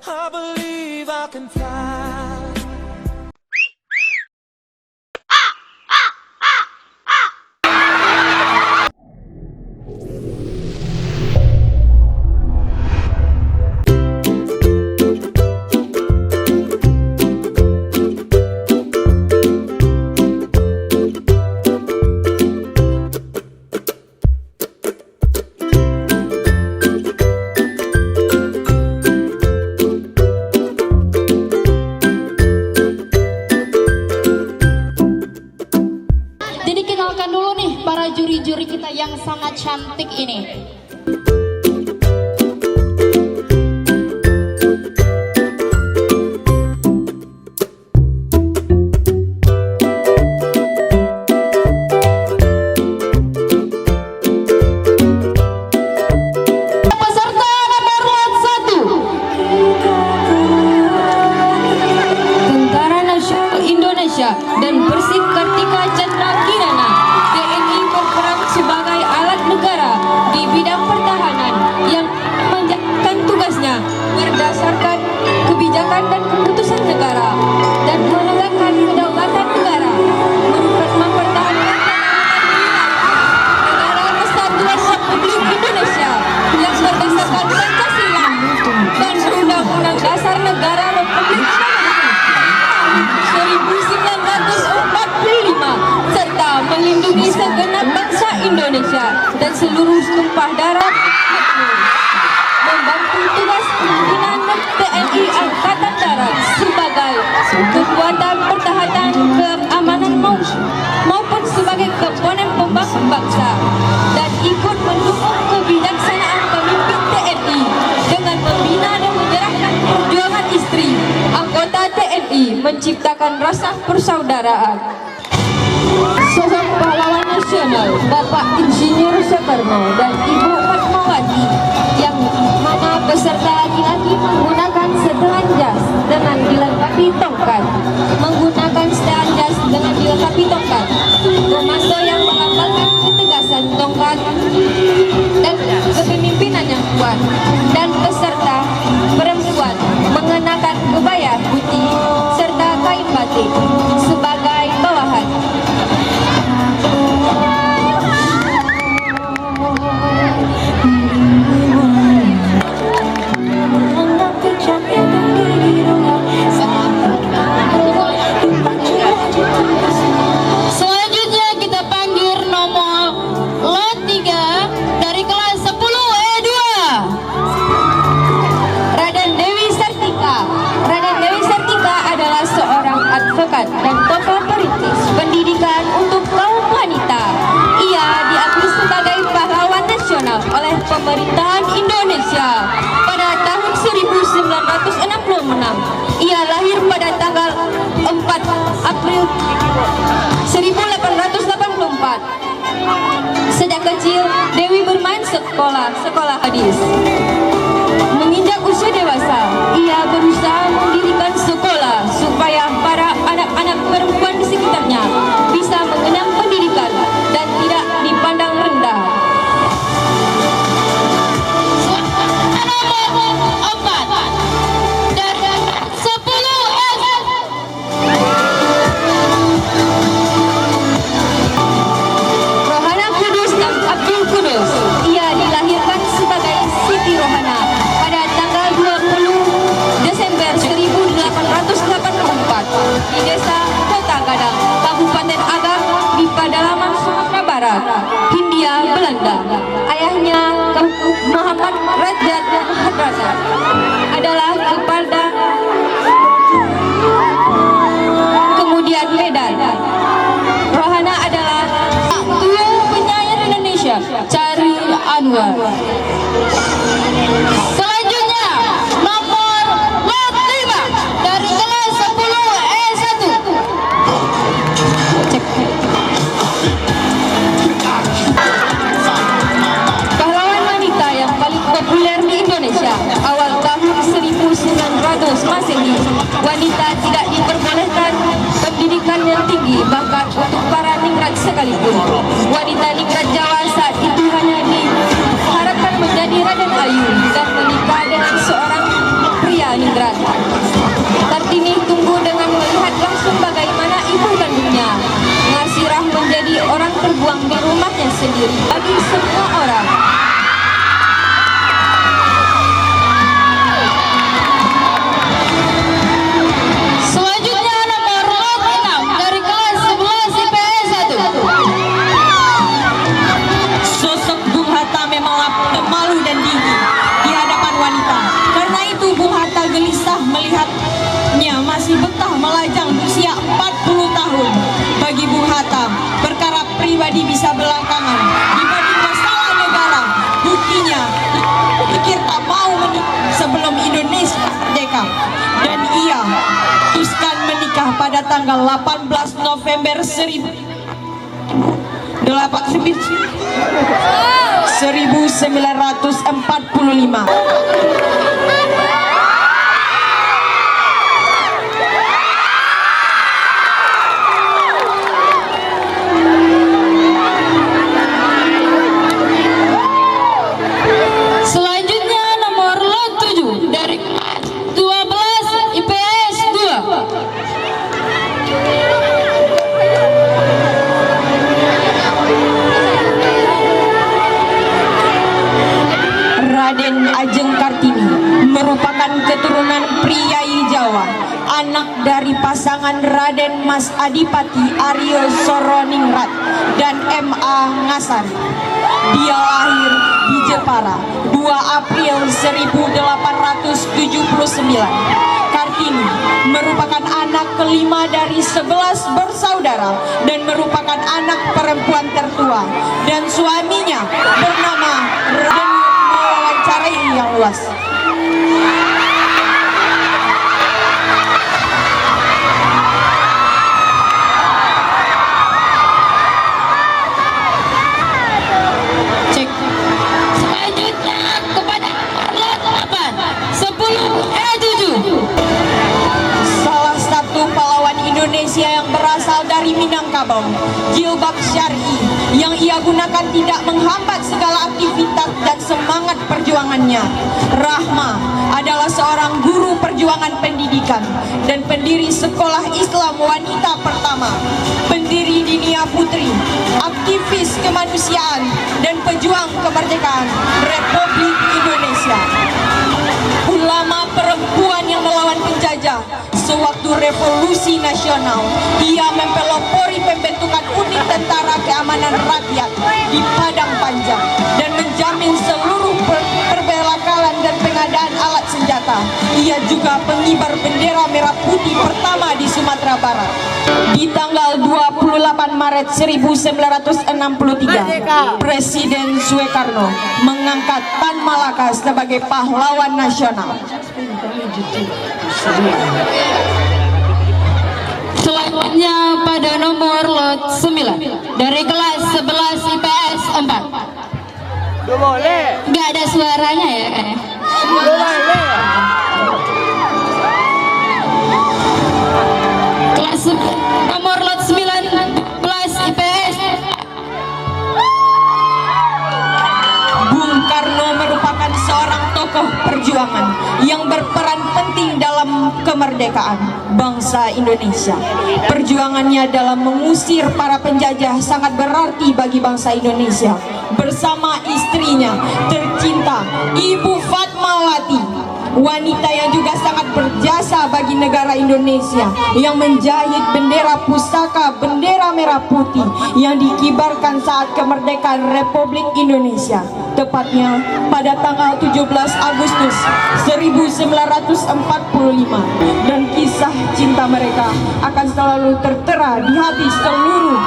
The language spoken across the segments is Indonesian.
I believe I can fly. Jadi kenalkan dulu nih para juri-juri kita yang sangat cantik ini. Peserta nomor 1, Tentara Nasional Indonesia dan Persib Kartika Chandra Kirana. TNI berperan sebagai alat negara di bidang pertahanan yang menjalankan tugasnya berdasarkan kebijakan dan keputusan negara dan menegakkan kedaulatan negara, mempertahankan negara kesatuan Republik Indonesia yang berdasarkan Pancasila dan Undang-Undang Dasar Negara Republik Indonesia 1945 serta melindungi segenap bangsa Indonesia dan seluruh tumpah darah, membantu tugas pimpinan TNI Angkatan Darat sebagai kekuatan pertahanan keamanan maupun sebagai komponen pembangun bangsa, dan ikut mendukung kebijaksanaan pemimpin TNI dengan membina dan menyerahkan perjuangan istri anggota TNI menciptakan rasa persaudaraan. Sosok pahlawan nasional Bapak Insinyur Soekarno dan Ibu Fatmawati yang mana peserta laki-laki menggunakan setelan jas dengan dilengkapi tongkat, komando yang melambangkan ketegasan tongkat dan kepemimpinan yang kuat, dan peserta perempuan mengenakan kebaya putih serta kain batik sebagai bawahan. Selanjutnya kita panggil nomor lot 3 dari kelas 10E2, Raden Dewi Sartika. Raden Dewi Sartika adalah seorang advokat dan tokoh perintis pendidikan untuk kaum wanita. Ia diakui sebagai pahlawan nasional oleh pemerintahan Indonesia pada tahun 1966. Ia lahir pada tanggal 4 April 1884. Sejak kecil, Dewi bermain sekolah hadis. Menginjak usia dewasa, ia berusaha mendirikan sekolah supaya para anak-anak perempuan di sekitarnya bisa mengenyam pendidikan dan tidak dipandang rendah. Rohana Kudus dan Abdul Kudus. Ia dilahirkan sebagai Siti Rohana pada tanggal 20 Desember 1884 di desa Kota Gadang, Kabupaten Agam, di Pedalaman, Sumatera Barat, Hindia Belanda. Ayahnya Muhammad Rajat Hadrasa adalah kepala kemudian Medan. Rohana adalah duo penyanyi Indonesia Cari Anwar. Selanjutnya nomor lot 5 dari kelas 10E1. Pahlawan wanita yang paling populer di Indonesia awal tahun 1900 Masehi. Wanita tidak diperbolehkan pendidikan yang tinggi, bahkan untuk para ningrat sekalipun. Wanita ningrat Jawa saat itu hanya diharapkan menjadi Raden Ayu dan menikah dengan seorang pria Ningrat. Kartini tunggu dengan melihat langsung bagaimana ibu kandungnya Ngasirah menjadi orang terbuang di rumahnya sendiri bagi semua orang. Selanjutnya nomor lot 6 dari kelas 11 IPS 1. Sosok Bung Hatta memanglah pemalu dan dingin di hadapan wanita. Karena itu Bung Hatta gelisah melihatnya masih betah melajang usia 40 tahun. Bagi Bung Hatta, perkara pribadi bisa belakangan dibanding masalah negara. Buktinya, pikir tak mau menikah sebelum Indonesia merdeka. Dan ia putuskan menikah pada tanggal 18 November 1945. Selanjutnya nomor lot 7 dari kelas 12 IPS 2. Raden Ajeng Kartini merupakan keturunan priyayi Jawa, anak dari pasangan Raden Mas Adipati Aryo Soroningrat dan M.A. Ngasari. Dia lahir di Jepara 2 April 1879. Kartini merupakan anak kelima dari 11 bersaudara dan merupakan anak perempuan tertua, dan suaminya bernama Raden mewawancarai yang luas. Cek. Selanjutnya kepada lot 8 10 7. Salah satu pahlawan Indonesia yang berasal dari Minangkabau, jilbab syar'i yang ia gunakan tidak menghambat segala aktivitas dan semangat perjuangannya. Rahma adalah seorang guru perjuangan pendidikan dan pendiri sekolah Islam wanita pertama, pendiri Dinia Putri, aktivis kemanusiaan dan pejuang kemerdekaan Republik Indonesia. Ulama perempuan yang melawan penjajah sewaktu revolusi nasional. Ia mempelopori pembentukan unit tentara keamanan rakyat di Padang Panjang dan menjamin seluruh perbekalan dan pengadaan alat senjata. Ia juga pengibar bendera merah putih pertama di Sumatera Barat. Di tanggal 28 Maret 1963, Presiden Soekarno mengangkat Tan Malaka sebagai pahlawan nasional. Selanjutnya pada nomor lot 9 dari kelas 11 IPS 4. Nggak ada suaranya ya kayaknya. Kelas nomor lot 9 IPS. Bung Karno merupakan seorang tokoh perjuangan yang berperan penting dalam kemerdekaan bangsa Indonesia. Perjuangannya dalam mengusir para penjajah sangat berarti bagi bangsa Indonesia. Bersama istrinya tercinta, Ibu Fatmawati, wanita yang juga sangat berjasa bagi negara Indonesia, yang menjahit bendera pusaka bendera merah putih yang dikibarkan saat kemerdekaan Republik Indonesia, tepatnya pada tanggal 17 Agustus 1945. Dan kisah cinta mereka akan selalu tertera di hati seluruh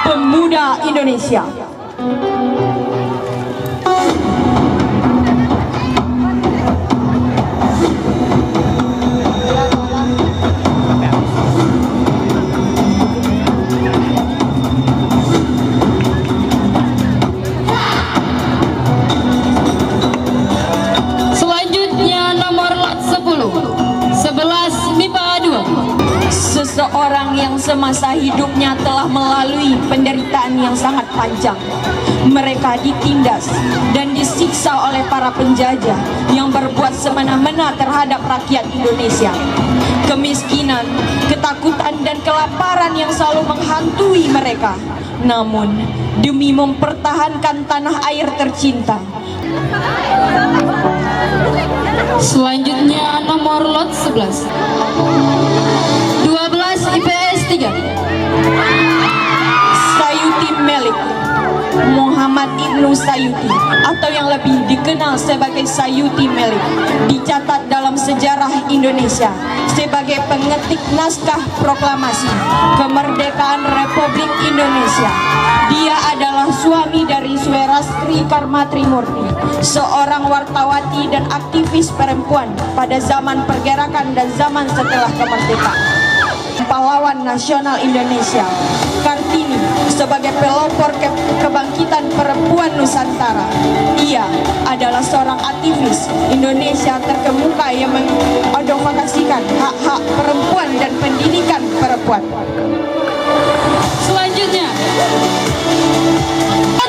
pemuda Indonesia. semasa hidupnya telah melalui penderitaan yang sangat panjang. Mereka ditindas dan disiksa oleh para penjajah yang berbuat semena-mena terhadap rakyat Indonesia. Kemiskinan, ketakutan dan kelaparan yang selalu menghantui mereka. Namun, demi mempertahankan tanah air tercinta, Selanjutnya nomor lot 11 12 IPS 3 Sayuti Melik Muhammad Ibnu Sayuti atau yang lebih dikenal sebagai Sayuti Melik dicatat dalam sejarah Indonesia sebagai pengetik naskah proklamasi kemerdekaan Republik Indonesia. Dia adalah suami dari Suherastri Karma Trimurti, seorang wartawati dan aktivis perempuan pada zaman pergerakan dan zaman setelah kemerdekaan. Pahlawan nasional Indonesia, Kartini sebagai pelopor kebangkitan perempuan Nusantara. Ia adalah seorang aktivis Indonesia terkemuka yang mengadvokasikan hak-hak perempuan dan pendidikan perempuan. Selanjutnya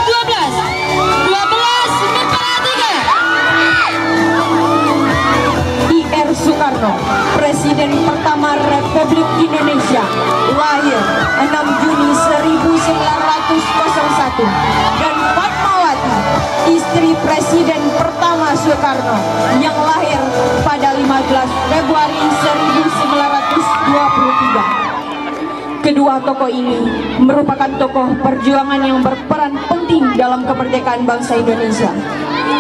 12 I.R. Soekarno, Presiden pertama Republik Indonesia, lahir 6 Juni 1901, dan Fatmawati, istri Presiden pertama Soekarno, yang lahir pada 15 Februari 1923. Kedua tokoh ini merupakan tokoh perjuangan yang berperan penting dalam kemerdekaan bangsa Indonesia.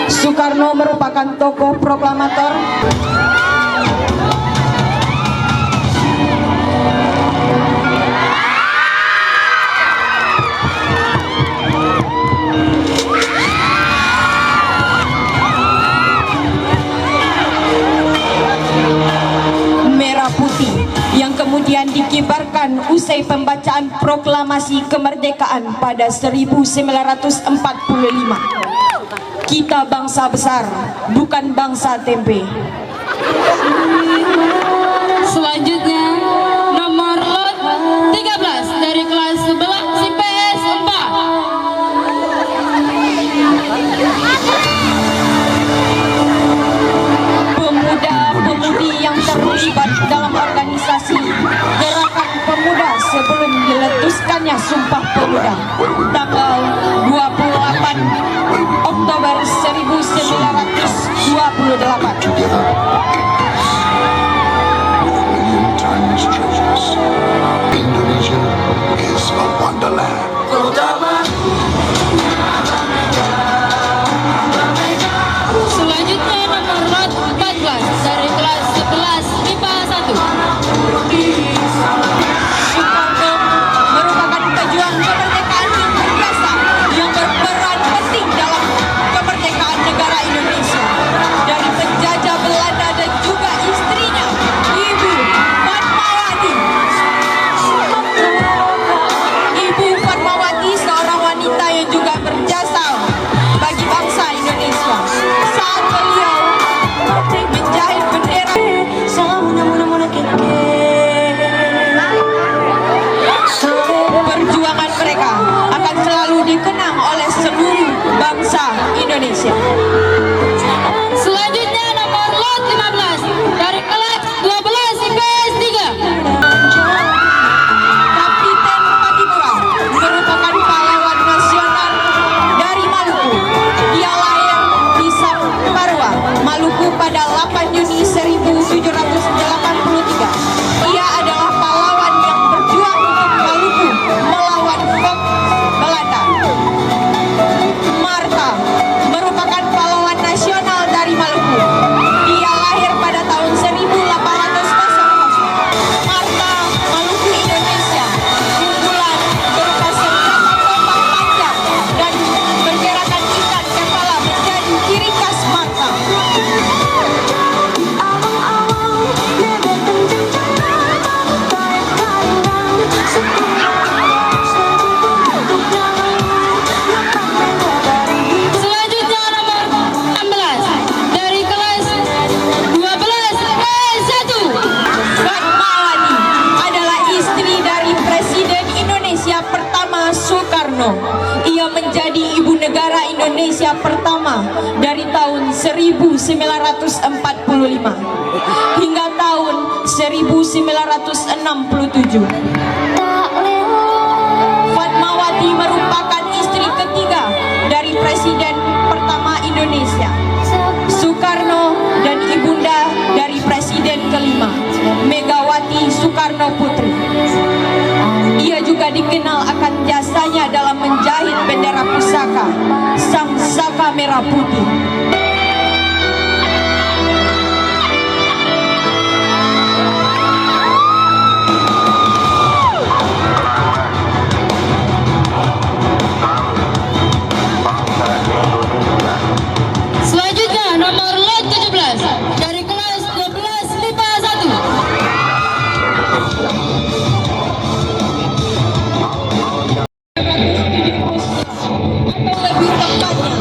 Soekarno merupakan tokoh proklamator merah putih yang kemudian dikibarkan usai pembacaan proklamasi kemerdekaan pada 1945. Kita bangsa besar, bukan bangsa tempe. Selanjutnya nomor lot 13 dari kelas 11 IPS 4. Pemuda-pemudi yang terlibat dalam organisasi Gerakan Pemuda sebelum diletuskannya Sumpah Pemuda tanggal 28 Oktober 1928. Together with a million times treasures, Indonesia is a wonderland. Selanjutnya nomor lot 14 dari kelas 11 IPA 1. Soekarno merupakan pejuang kemerdekaan yang berjasa yang berperan penting dalam kemerdekaan negara Indonesia dari penjajah Belanda dan juga istrinya Ibu Fatmawati. Ibu Fatmawati seorang wanita yang juga berjasa bagi bangsa Indonesia saat beliau menjahit bendera. Perjuangan mereka akan selalu dikenang oleh seluruh bangsa Indonesia. Selanjutnya nomor lot 15 dari kelas 12 IPS 3. Kapiten Patipura merupakan pahlawan nasional dari Maluku. Dia lahir di Saparua, Maluku pada 8 Juni 1783. Ia adalah pahlawan yang berjuang untuk Maluku melawan Belanda. Marta merupakan pahlawan Soekarno. Ia menjadi ibu negara Indonesia pertama dari tahun 1945 hingga tahun 1967. Fatmawati merupakan istri ketiga dari Presiden pertama Indonesia, Soekarno, dan ibunda dari Presiden kelima, Megawati Soekarno Putri. Ia juga dikenal akan jasanya dalam menjahit bendera pusaka, Sang Saka Merah Putih. Selanjutnya nomor lot 17 dari kelas 12 MIPA 1. Atau lebih tepatnya,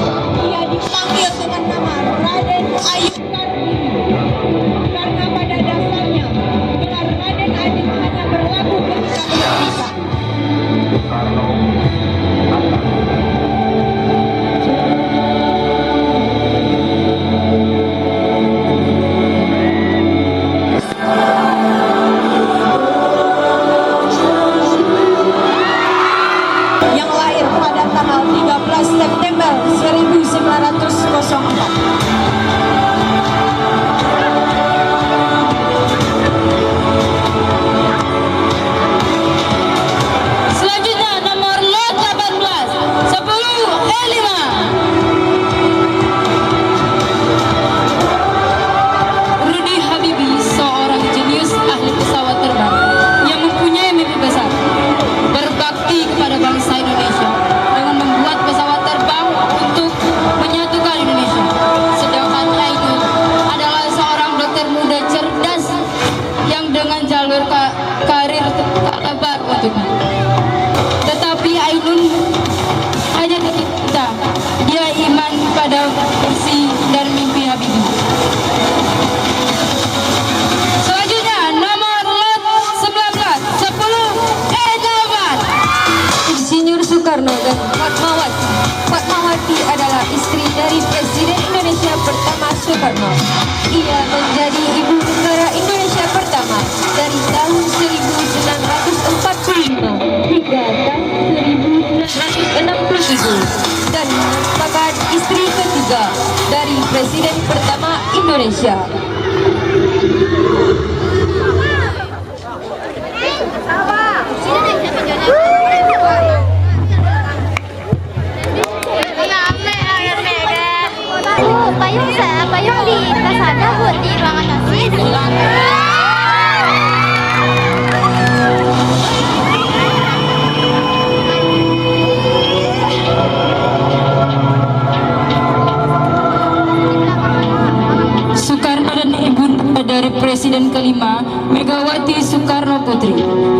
ia dipanggil dengan nama Raden Ayub Kartini. Karena pada dasarnya, gelar Raden Ayub hanya berlaku ketika berpisah. Yang lahir pada tanggal 13 September 1904. Selanjutnya nomor lot 18 10 E5. Rudy Habibi, seorang jenius ahli pesawat terbang yang mempunyai mimpi besar, berbakti kepada bangsa Indonesia dengan membuat pesawat terbang untuk menyatukan Indonesia. Sedangkan Ainun adalah seorang dokter muda cerdas yang dengan jalur karir tak lebar untuknya. Tetapi Ainun hanya kita, dia iman pada visi dan mimpi Habibie. Selanjutnya nomor lot 19 10 E8. Insinyur Soekarno dan Fatmawati. Fatmawati adalah istri dari Presiden Indonesia pertama Soekarno. Ia menjadi ibu negara Indonesia pertama dari tahun 1945 hingga tahun 1967 dan merupakan istri ketiga dari Presiden pertama Indonesia. Payung di kasada buat di ruangan nasi sebelah. Soekarno dan ibu dari Presiden kelima, Megawati Soekarno Putri.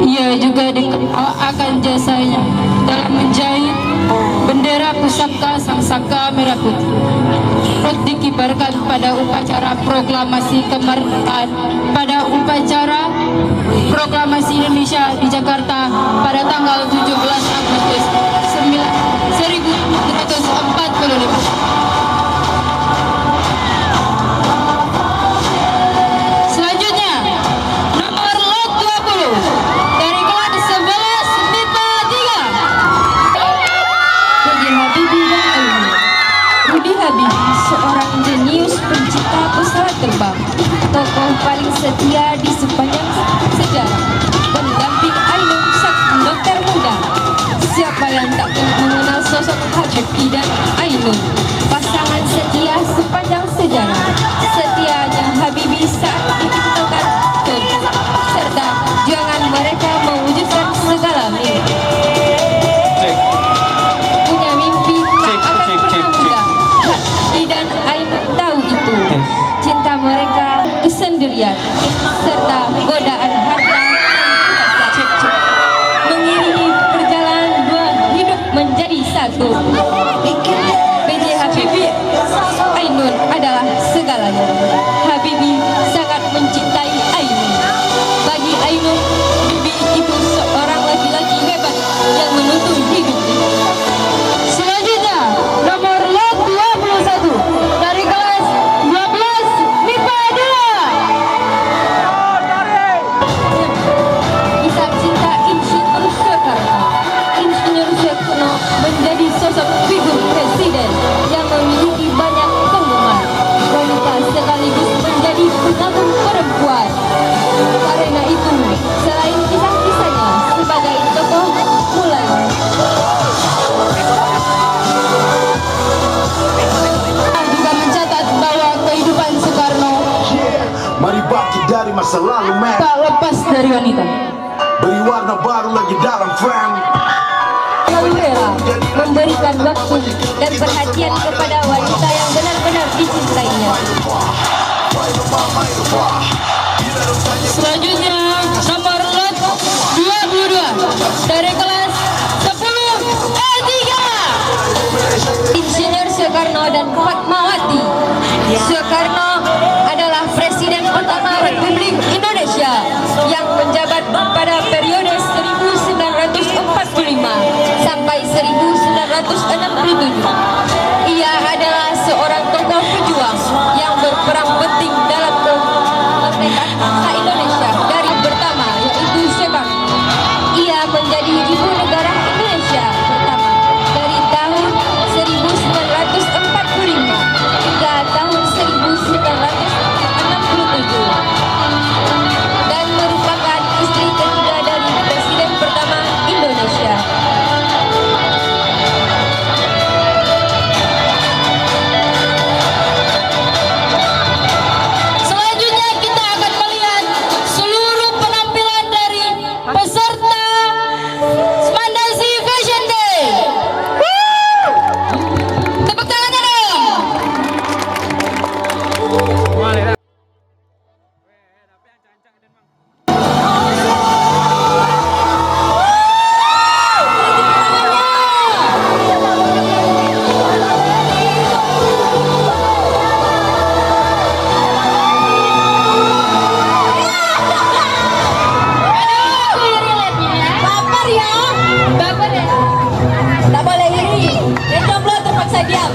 Ia juga dikenal akan jasanya dalam menjahit bendera pusaka Sang Saka Merah Putih. Turut dikibarkan pada upacara proklamasi kemerdekaan pada upacara proklamasi Indonesia di Jakarta pada tanggal 17 Agustus 1945. Selanjutnya nomor lot 20 dari kelas 11 MIPA 3. B.J. Habibie dan Ainun. Rudy Habibie, seorang jenius pencipta pesawat terbang, tokoh paling setia di sepanjang sejarah, pendamping Ainun sang dokter muda. Siapa yang tak mengenal sosok Habibie dan Ainun, pasangan setia sepanjang sejarah. Setianya Habibie saat diciptakan serta juangan mereka mewujudkan segala mimpi. Punya mimpi tak akan pernah mudah. Habibie dan Ainun tahu itu. Cinta mereka kesendirian serta godaan harta mengiringi perjalanan dua hidup menjadi satu. B.J. Habibie, Ainun adalah segalanya. Habibie sangat mencintai Ainun. Bagi Ainun, Habibie itu seorang laki-laki hebat yang menuntun hidupnya. kuat. Karena itu, selain kisah-kisahnya sebagai tokoh Mulan, juga mencatat bahwa kehidupan Soekarno Mari bangkit dari masa lalu, man. tak lepas dari wanita. Beri warna baru lagi dalam frame. melalui era memberikan waktu dan perhatian kepada wanita yang benar-benar dicintainya. Selanjutnya nomor lot 22 dari kelas 10 E3. Insinyur Soekarno dan Fatmawati. Soekarno adalah Presiden pertama Republik Indonesia yang menjabat pada periode 1945 sampai 1967. Ia adalah seorang tokoh pejuang yang berperan penting dalam kemerdekaan bangsa Indonesia dari pertama yaitu Soekarno. Ia menjadi ibu negara Indonesia pertama dari tahun 1945 hingga tahun 1967 dan merupakan istri ketiga dari Presiden pertama Indonesia. Selanjutnya kita akan melihat seluruh penampilan dari peserta Mandasi Fashion Day. Tepuk tangannya dong. Baper ya? Baper ya? Tak boleh iri. Yang jomblo terpaksa diam.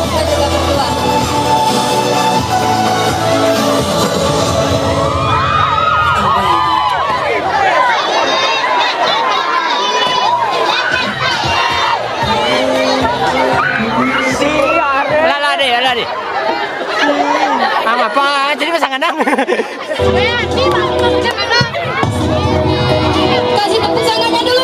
Kita juga berdua. Lari. Apa? Jadi pasangan dong. Kasih tepuk tangannya dulu.